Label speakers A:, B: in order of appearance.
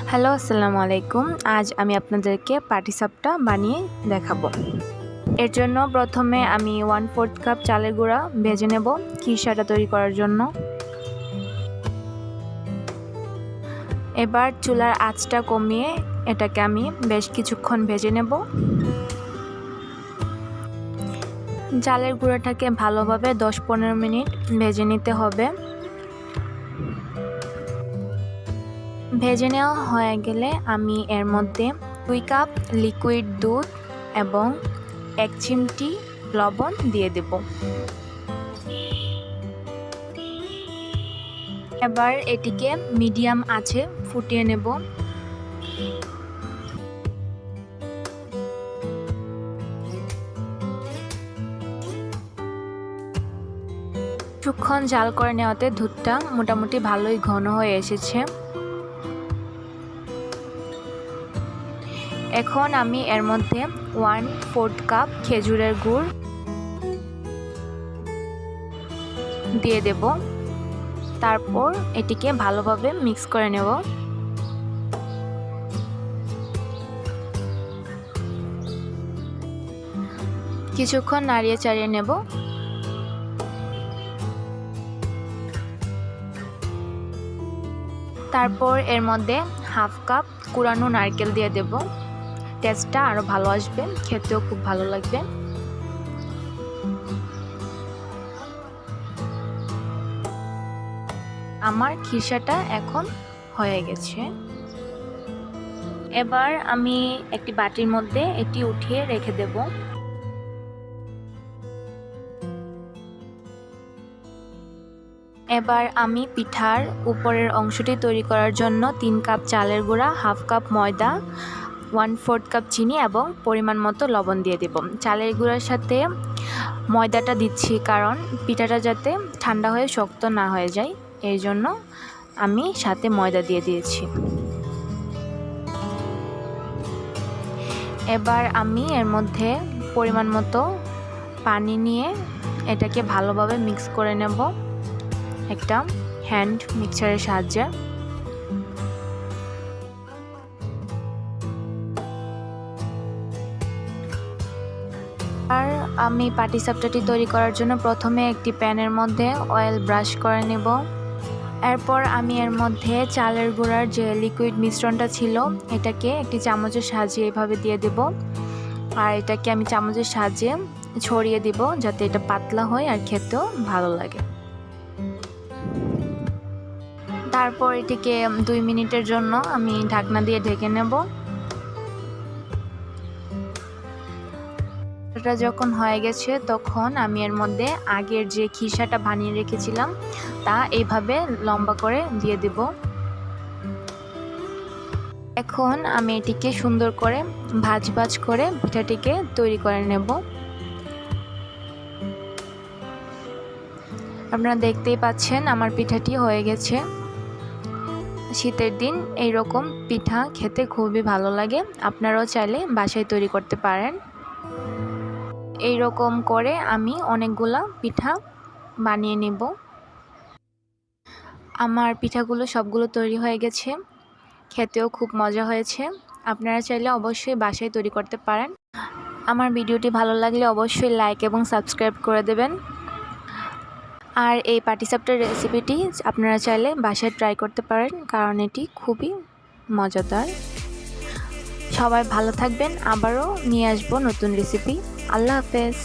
A: Hello, আসসালামু আলাইকুম। আজ আমি আপনাদেরকে পাটিসাপটা বানিয়ে দেখাবো। এর জন্য প্রথমে আমি 1/4 কাপ চালের গুঁড়া ভেজে নেব খিরসাটা তৈরি করার জন্য। এবার চুলার আঁচটা কমিয়ে এটাকে আমি বেশ কিছুক্ষণ ভেজে নেব। চালের গুঁড়াটাকে ভালোভাবে 10-15 মিনিট ভেজে নিতে হবে। ভেজে নেওয়া হয়ে গেলে আমি এর মধ্যে 2 কাপ লিকুইড দুধ এবং 1 চিমটি লবণ দিয়ে দেব। এবার এটিকে মিডিয়াম আঁচে ফুটিয়ে নেব। কিছুক্ষণ জাল করে নেওয়াতে দুধটা মোটামুটি ভালোই ঘন হয়ে এসেছে। এখন আমি এর মধ্যে 1/4 কাপ খেজুরের গুড় দিয়ে দেব। তারপর এটিকে ভালোভাবে মিক্স করে নেব। কিছুক্ষণ নাড়িয়ে চাড়িয়ে নেব। তারপর এর মধ্যে 1/2 কাপ কুড়ানো নারকেল দিয়ে দেব। টেস্টটা আরও ভালো আসবে, খেতেও খুব ভালো লাগবে। আমার খিরসাটা এখন হয়ে গেছে। এবার আমি একটি বাটির মধ্যে এটি উঠিয়ে রেখে দেব। এবার আমি পিঠার উপরের অংশটি তৈরি করার জন্য 3 কাপ চালের গুঁড়া, 1/2 কাপ ময়দা, 1/4 কাপ চিনি এবং পরিমাণ মতো লবণ দিয়ে দেব। চালের গুঁড়ার সাথে ময়দাটা দিচ্ছি কারণ পিঠাটা যাতে ঠান্ডা হয়ে শক্ত না হয়ে যায়, এই জন্য আমি সাথে ময়দা দিয়ে দিয়েছি। এবার আমি এর মধ্যে পরিমাণ মতো পানি নিয়ে এটাকে ভালোভাবে মিক্স করে নেব একটা হ্যান্ড মিক্সারের সাহায্যে। আর আমি পাটিসাপটাটি তৈরি করার জন্য প্রথমে একটি প্যানের মধ্যে অয়েল ব্রাশ করে নেব। এরপর আমি এর মধ্যে চালের গুঁড়ার যে লিকুইড মিশ্রণটা ছিল এটাকে একটি চামচের সাহায্যে এভাবে দিয়ে দেব। আর এটাকে আমি চামচের সাহায্যে ছড়িয়ে দিব যাতে এটা পাতলা হয় আর খেতেও ভালো লাগে। তারপর এটিকে 2 মিনিটের জন্য আমি ঢাকনা দিয়ে ঢেকে নেব। এটা যখন হয়ে গেছে তখন আমি এর মধ্যে আগের যে খিরসাটা বানিয়ে রেখেছিলাম তা এইভাবে লম্বা করে দিয়ে দেব। এখন আমি এটিকে সুন্দর করে ভাঁজ ভাঁজ করে পিঠাটিকে তৈরি করে নেব। আপনারা দেখতেই পাচ্ছেন আমার পিঠাটি হয়ে গেছে। শীতের দিন এই রকম পিঠা খেতে খুবই ভালো লাগে। আপনারাও চাইলে বাসায় তৈরি করতে পারেন। এই রকম করে আমি অনেকগুলা পিঠা বানিয়ে নেব। আমার পিঠাগুলো সবগুলো তৈরি হয়ে গেছে, খেতেও খুব মজা হয়েছে। আপনারা চাইলে অবশ্যই বাসায় তৈরি করতে পারেন। আমার ভিডিওটি ভালো লাগলে অবশ্যই লাইক এবং সাবস্ক্রাইব করে দেবেন। আর এই পাটিসাপটার রেসিপিটি আপনারা চাইলে বাসায় ট্রাই করতে পারেন কারণ এটি খুবই মজাদার। সবাই ভালো থাকবেন, আবারও নিয়ে আসবো নতুন রেসিপি। আল্লাহ হাফেজ।